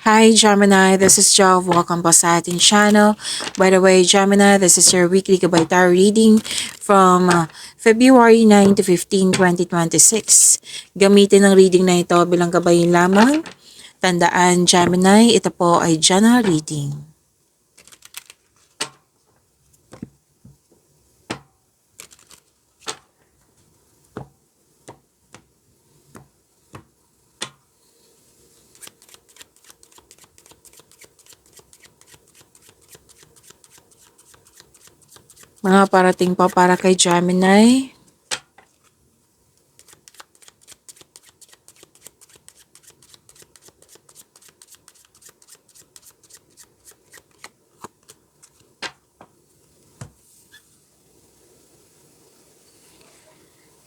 Hi Gemini, this is Jove. Welcome po sa ating channel. By the way, Gemini, this is your weekly Gabay Tarot reading from February 9 to 15, 2026. Gamitin ang reading na ito bilang gabay lamang. Tandaan, Gemini, ito po ay general reading. Mga parating pa para kay Gemini.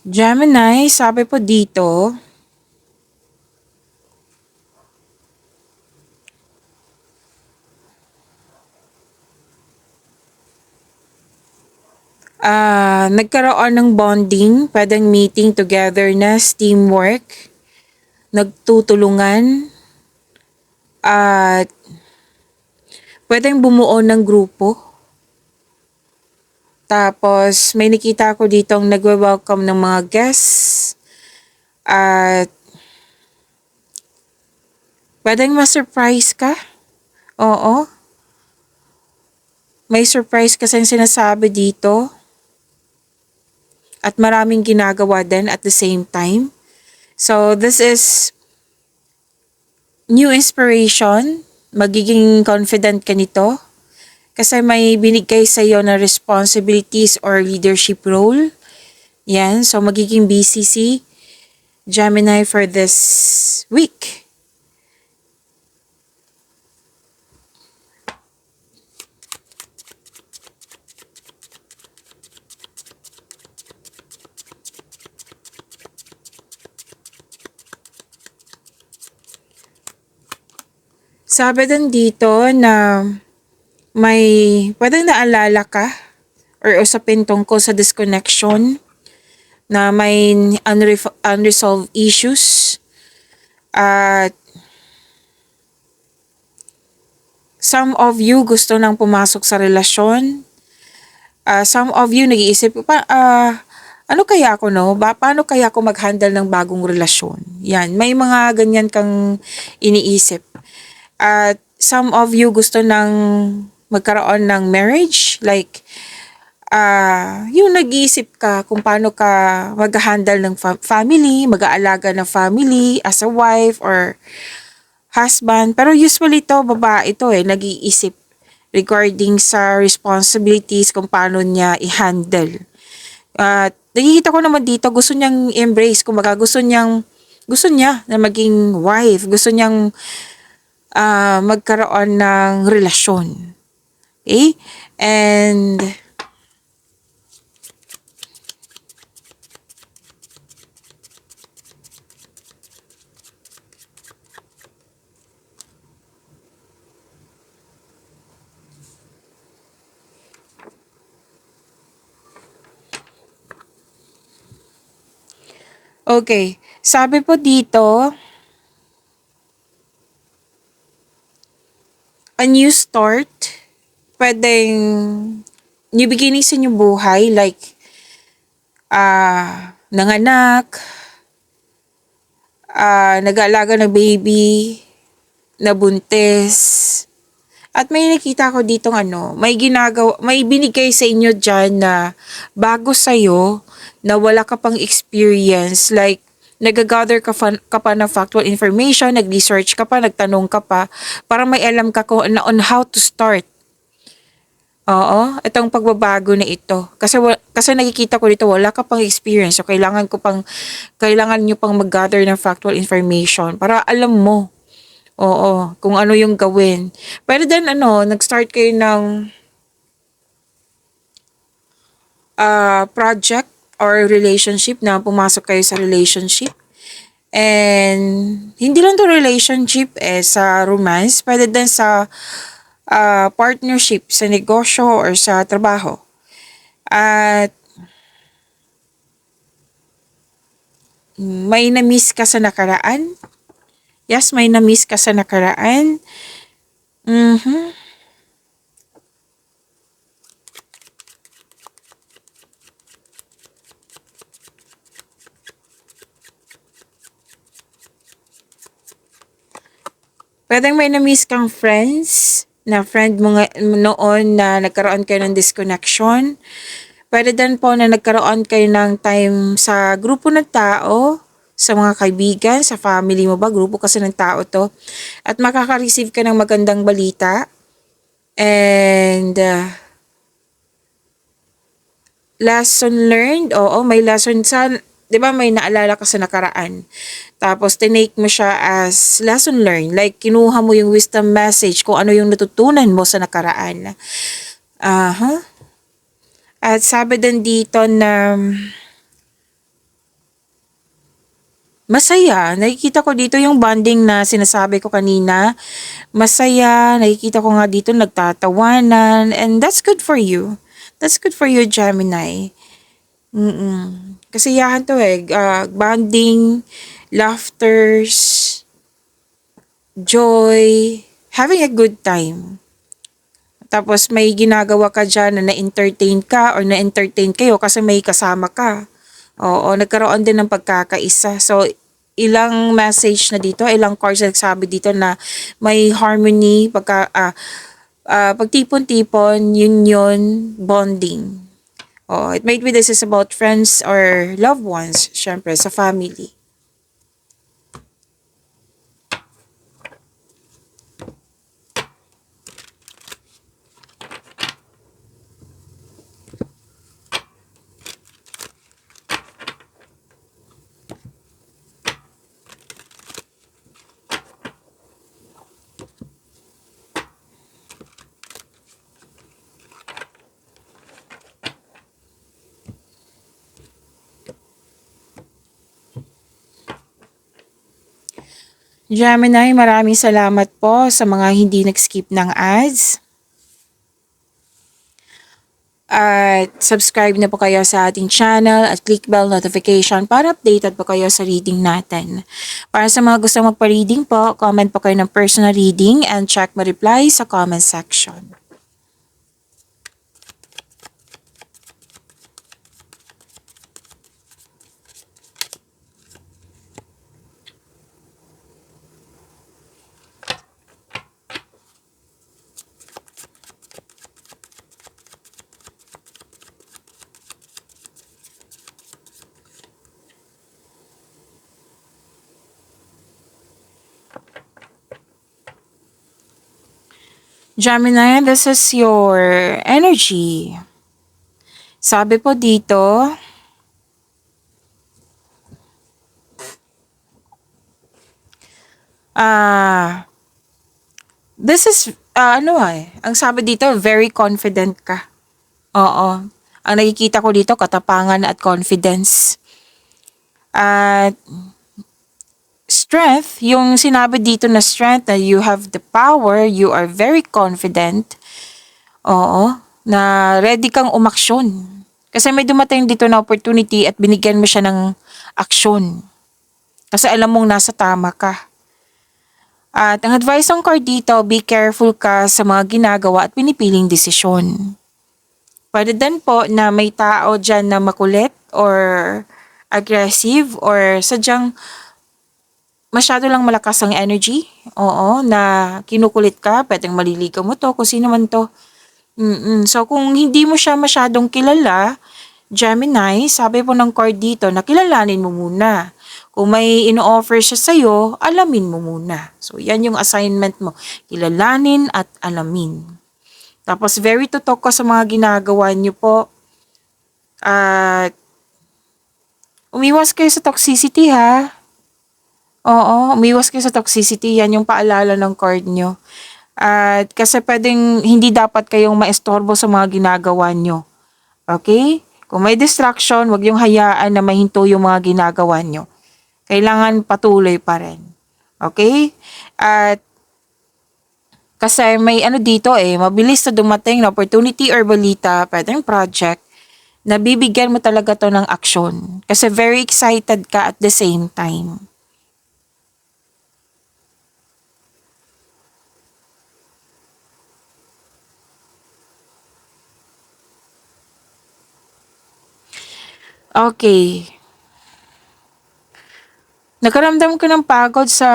Gemini, sabi po dito, nagkaroon ng bonding, pwedeng meeting, togetherness, teamwork, nagtutulungan, at pwedeng bumuo ng grupo. Tapos may nakita ko ditong nagwe-welcome ng mga guests, at pwedeng ma-surprise ka. Oo. May surprise kasi sinasabi dito. At maraming ginagawa din at the same time. So, this is new inspiration. Magiging confident ka nito. Kasi may binigay sa iyo na responsibilities or leadership role. Yan. So, magiging BCC Gemini for this week. Sabi din dito na may pwedeng naalala ka or usapin tungkol sa disconnection na may unresolved issues, at some of you gusto nang pumasok sa relasyon. Some of you nag-iisip ano kaya ako paano kaya ako mag-handle ng bagong relasyon? Yan, may mga ganyan kang iniisip. At some of you gusto nang magkaroon ng marriage, like yung nag-iisip ka kung paano ka mag-handle ng family, mag-aalaga ng family as a wife or husband. Pero usually to babae ito nag-iisip regarding sa responsibilities kung paano niya i-handle. At nakikita ko naman dito gusto niyang embrace, kumbaga gusto niya na maging wife, gusto niyang magkaroon ng relasyon. Okay? And okay, sabi po dito, a new start, pwedeng new beginning sa inyong buhay, like nanganak, nag-aalaga ng baby, nabuntis, at may nakita ko ditong may binigay sa inyo dyan na bago sa'yo, na wala ka pang experience, like nag-gather ka pa ng factual information, nag-research ka pa, nagtanong ka pa, para may alam ka on how to start. Oo, itong pagbabago na ito. Kasi nakikita ko dito, wala ka pang experience. So, kailangan nyo pang mag-gather ng factual information para alam mo, oo, kung ano yung gawin. Pero then, nag-start kayo ng project or relationship, na pumasok kayo sa relationship. And hindi lang to relationship sa romance, pwede din sa partnership, sa negosyo or sa trabaho. At may na-miss ka sa nakaraan, Yes, may na-miss ka sa nakaraan. Mhm. Puwedeng may na-miss kang friends, na friend mo nga noon na nagkaroon kayo ng disconnection. Puwede din po na nagkaroon kayo ng time sa grupo ng tao, sa mga kaibigan, sa family mo ba, grupo kasi ng tao 'to, at makaka-receive ka ng magandang balita and, lesson learned, oo, may lesson sa 'di ba may naalala ka sa nakaraan, tapos tinake mo siya as lesson learned, like kinuha mo yung wisdom message kung ano yung natutunan mo sa nakaraan. Aha. At sabi din dito na masaya, nakikita ko dito yung bonding na sinasabi ko kanina. Masaya, nakikita ko nga dito nagtatawanan, and that's good for you. That's good for you, Gemini. Kasiyahan to eh. Bonding, laughters, joy, having a good time. Tapos may ginagawa ka dyan na na-entertain ka or na-entertain kayo kasi may kasama ka. Oo, nagkaroon din ng pagkakaisa. So, ilang message na dito, ilang cards na nagsabi dito na may harmony, pagtipon-tipon, union, bonding. Oh, it might be this is about friends or loved ones, syempre, sa family. Gemini, maraming salamat po sa mga hindi nag-skip ng ads. At subscribe na po kayo sa ating channel at click bell notification para updated po kayo sa reading natin. Para sa mga gusto magpa-reading po, comment po kayo ng personal reading and check my reply sa comment section. Gemini, this is your energy. Sabi po dito, this is, ang sabi dito, very confident ka. Oo. Ang nakikita ko dito, katapangan at confidence. At strength, yung sinabi dito na strength, na you have the power, you are very confident. Oo. Na ready kang umaksyon. Kasi may dumating dito na opportunity at binigyan mo siya ng aksyon. Kasi alam mong nasa tama ka. At ang advice ng card dito, be careful ka sa mga ginagawa at pinipiling desisyon. Pwede din po na may tao dyan na makulit or aggressive or sadyang masyado lang malakas ang energy. Oo, na kinukulit ka, pwedeng maliligaw mo to, kung sino man to. So kung hindi mo siya masyadong kilala, Gemini, sabi po ng card dito na kilalanin mo muna. Kung may ino-offer siya sa'yo, alamin mo muna. So yan yung assignment mo, kilalanin at alamin. Tapos very tutok ka sa mga ginagawa niyo po. At umiwas kayo sa toxicity ha. Oo, umiwas kayo sa toxicity. Yan yung paalala ng card nyo. At kasi pwedeng hindi dapat kayong maestorbo sa mga ginagawa nyo. Okay? Kung may distraction, wag yung hayaan na mahinto yung mga ginagawa nyo. Kailangan patuloy pa rin. Okay? At kasi may dito mabilis na dumating na opportunity or balita, pwedeng project, na bibigyan mo talaga to ng aksyon. Kasi very excited ka at the same time. Okay. Nakaramdam ka ng pagod sa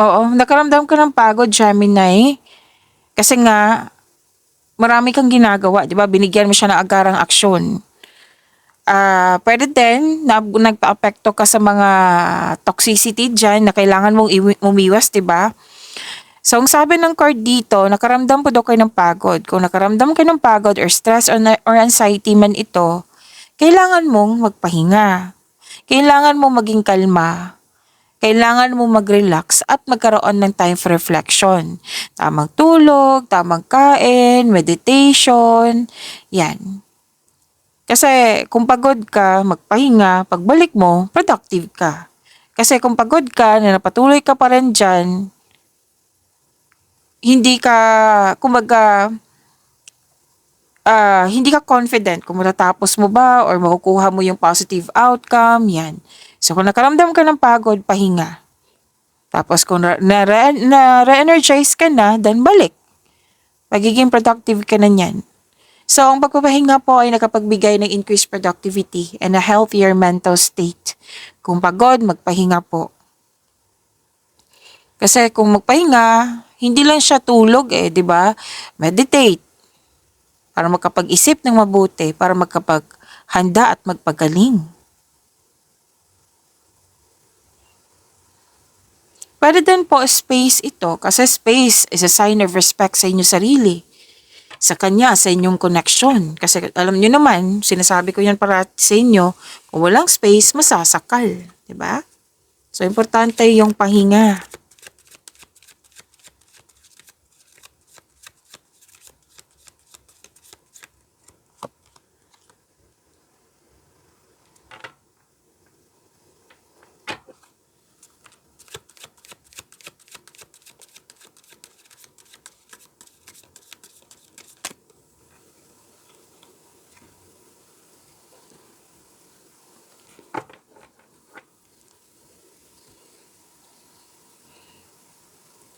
Oo, nakaramdam ka ng pagod, Gemini? Kasi nga, marami kang ginagawa, 'di ba? Binigyan mo siya ng agarang aksyon. Puwede din na nagpaapekto ka sa mga toxicity diyan na kailangan mong umiwas, 'di ba? So, ang sabi ng card dito, nakaramdam po daw kayo ng pagod. Kung nakaramdam ka ng pagod or stress or anxiety man ito, kailangan mong magpahinga. Kailangan mong maging kalma. Kailangan mo mag-relax at magkaroon ng time for reflection. Tamang tulog, tamang kain, meditation, yan. Kasi kung pagod ka, magpahinga, pagbalik mo, productive ka. Kasi kung pagod ka, na napatuloy ka pa rin dyan, hindi ka, kumbaga, hindi ka confident kung matatapos mo ba or makukuha mo yung positive outcome, yan. So kung nakaramdam ka ng pagod, pahinga. Tapos kung na-re-energize ka na, then balik. Magiging productive ka na niyan. So, ang pagpapahinga po ay nakapagbigay ng increased productivity and a healthier mental state. Kung pagod, magpahinga po. Kasi kung magpahinga, hindi lang siya tulog di ba? Meditate para makapag-isip ng mabuti, para magkapaghanda at magpagaling. Pwede din po space ito kasi space is a sign of respect sa inyong sarili, sa kanya, sa inyong connection. Kasi alam niyo naman, sinasabi ko yan para sa inyo, kung walang space, masasakal. 'Di ba? So, importante yung pahinga.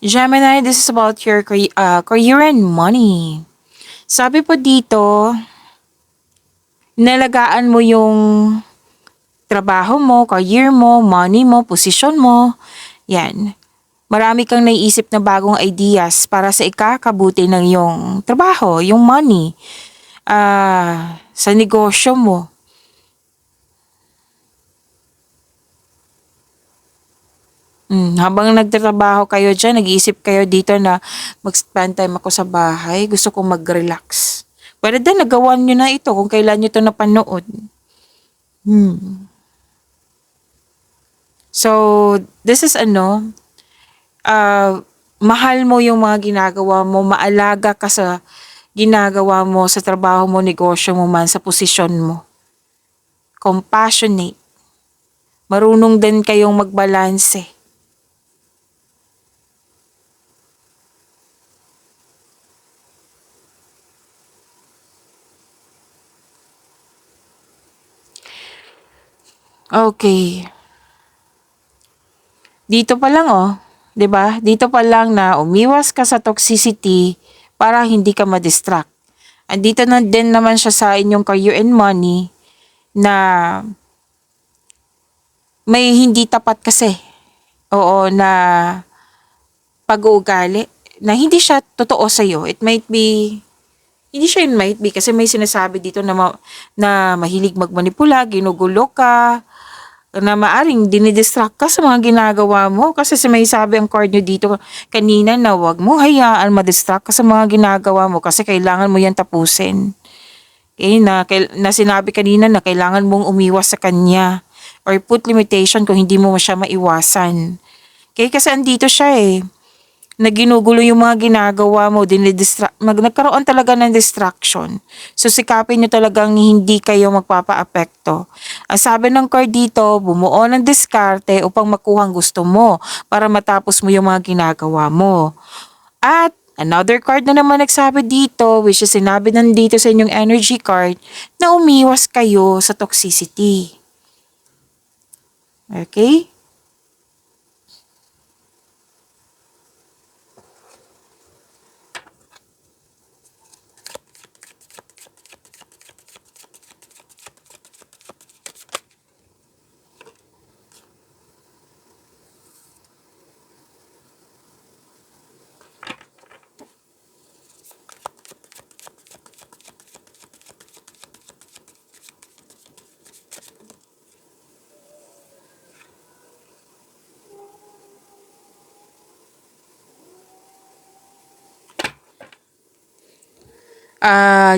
Gemini, this is about your career and money. Sabi po dito, nalagaan mo yung trabaho mo, career mo, money mo, posisyon mo. Yan. Marami kang naiisip na bagong ideas para sa ikakabuti ng iyong trabaho, yung money, sa negosyo mo. Habang nagtatrabaho kayo dyan, nag-iisip kayo dito na mag-spend time ako sa bahay, gusto kong mag-relax. Pwede din, nagawa nyo na ito kung kailan nyo ito napanood. So, this is mahal mo yung mga ginagawa mo, maalaga ka sa ginagawa mo, sa trabaho mo, negosyo mo man, sa posisyon mo. Compassionate. Marunong din kayong magbalanse. Okay. Dito pa lang 'di ba? Dito pa lang na umiwas ka sa toxicity para hindi ka ma-distract. Andito na din naman siya sa inyong career and money na may hindi tapat kasi. Oo, na pag-uugali na hindi siya totoo sa iyo. Hindi siya yun might be kasi may sinasabi dito na, na mahilig magmanipula, ginugulo ka, na maaring dinidistract ka sa mga ginagawa mo kasi may sabi ang card nyo dito kanina na wag mo hayaan madistract ka sa mga ginagawa mo kasi kailangan mo yan tapusin. Okay, na sinabi kanina na kailangan mong umiwas sa kanya or put limitation kung hindi mo siya maiwasan. Okay, kasi andito siya na ginugulo yung mga ginagawa mo, nagkaroon talaga ng distraction. So, sikapin nyo talagang hindi kayo magpapaapekto. Ang sabi ng card dito, bumuo ng diskarte upang makuha ang gusto mo para matapos mo yung mga ginagawa mo. At another card na naman nagsabi dito, which is sinabi nandito sa inyong energy card, na umiwas kayo sa toxicity. Okay?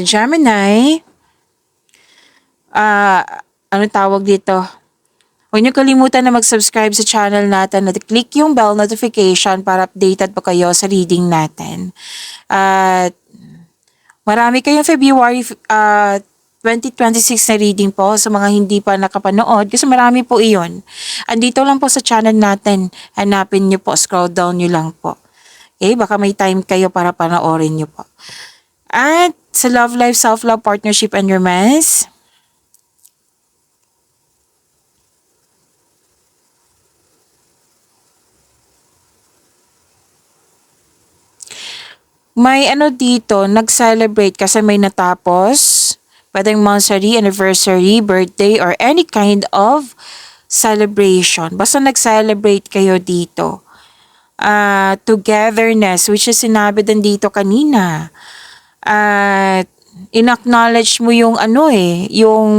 Gemini, ah, ano tawag dito? Huwag niyo kalimutan na mag-subscribe sa channel natin at click yung bell notification para updated po kayo sa reading natin. At marami kayong February 2026 na reading po sa mga hindi pa nakapanood kasi marami po iyon. Andito lang po sa channel natin. Hanapin niyo po, scroll down niyo lang po. Okay, baka may time kayo para panoorin niyo po. At sa love life, self-love, partnership, and romance, may ano dito, nag-celebrate kasi may natapos. Pwedeng monthsary, anniversary, birthday, or any kind of celebration. Basta nag-celebrate kayo dito. Togetherness, which is sinabi din dito kanina. At in-acknowledge mo yung yung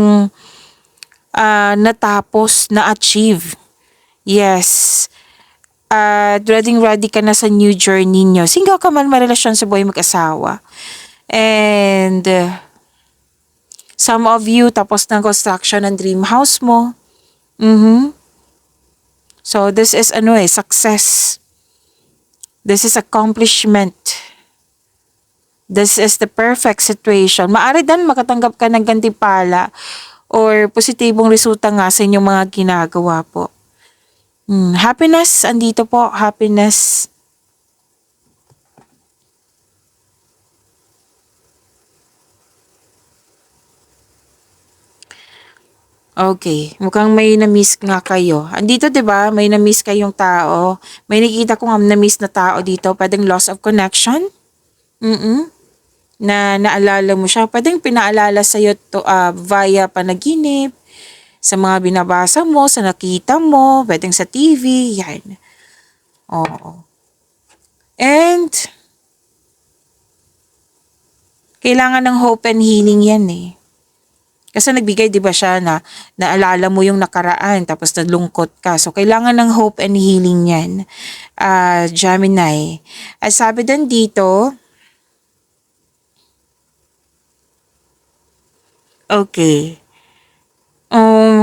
natapos, na-achieve. Yes. Ready ka na sa new journey nyo. Single ka man, marelasyon sa buhay mag-asawa. And some of you, tapos ng construction ng dream house mo. So, this is success. This is accomplishment. This is the perfect situation. Maaari din makatanggap ka ng gantimpala or positibong resulta nga sa inyong mga ginagawa po. Happiness, andito po, happiness. Okay, mukhang may na-miss nga kayo. Andito 'di ba? May na-miss kayong tao. May nakita ko nga na-miss na tao dito, pwedeng loss of connection. Na naalala mo siya. Pwedeng pinaalala sa iyo to via panaginip, sa mga binabasa mo, sa nakita mo, pwedeng sa TV, yan. Oo. And kailangan ng hope and healing yan eh. Kasi nagbigay 'di ba siya na naalala mo yung nakaraan tapos nalungkot ka. So kailangan ng hope and healing 'yan. Gemini. At sabi din dito, okay.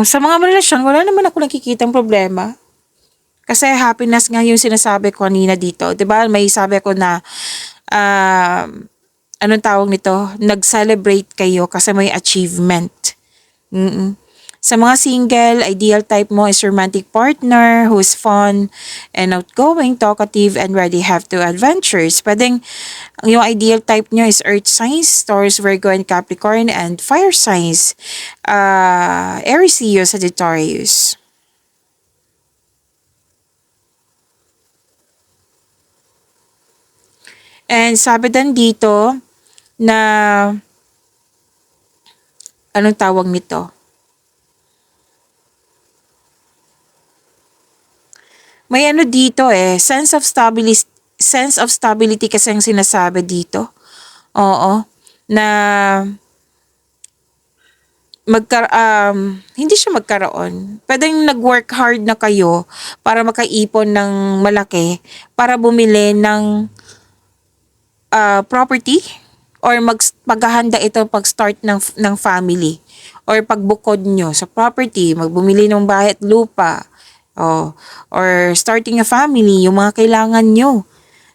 Sa mga relasyon, wala naman ako nakikitang problema. Kasi happiness nga yung sinasabi ko kanina dito. 'Di ba? May sabi ko na anong tawag nito? Nag-celebrate kayo kasi may achievement. Sa mga single, ideal type mo is romantic partner who's fun and outgoing, talkative, and ready have to adventures. Pwedeng yung ideal type nyo is earth signs, Taurus, Virgo, and Capricorn, and fire signs, Aries, Leo, Sagittarius. And sabi din dito na anong tawag nito? May dito sense of stability kasi ang sinasabi dito. Oo, na hindi siya magkaroon. Pwedeng nag-work hard na kayo para makaipon ng malaki para bumili ng property or maghahanda ito pag-start ng family or pagbukod nyo sa property, magbumili ng bahay at lupa, or starting a family, yung mga kailangan nyo.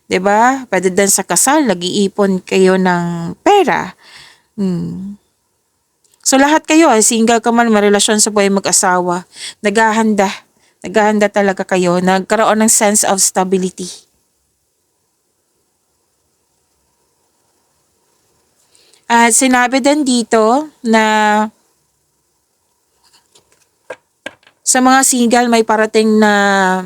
'Di ba? Pwede din sa kasal, nag-iipon kayo ng pera. So lahat kayo, single ka man, marelasyon sa buhay mag-asawa, naghahanda. Naghahanda talaga kayo, nagkaroon ng sense of stability. At sinabi din dito na sa mga single may parating na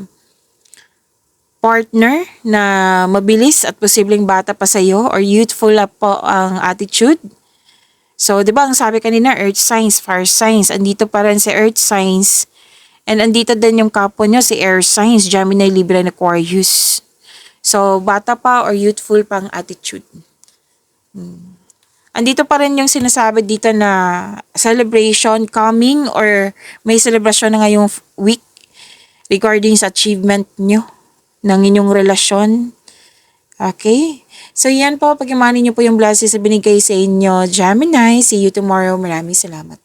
partner na mabilis at posibleng bata pa sa iyo or youthful po ang attitude. So, 'di ba ang sabi kanina, earth signs, fire signs, andito pa rin si earth signs. And andito din yung kapwa nyo, si air signs, Gemini, Libra, and Aquarius. So, bata pa or youthful pang attitude. Andito pa rin yung sinasabi dito na celebration coming or may celebration na ngayong week regarding sa achievement nyo ng inyong relasyon. Okay? So yan po, pag niyo po yung blessings na binigay sa inyo, Gemini. See you tomorrow. Maraming salamat.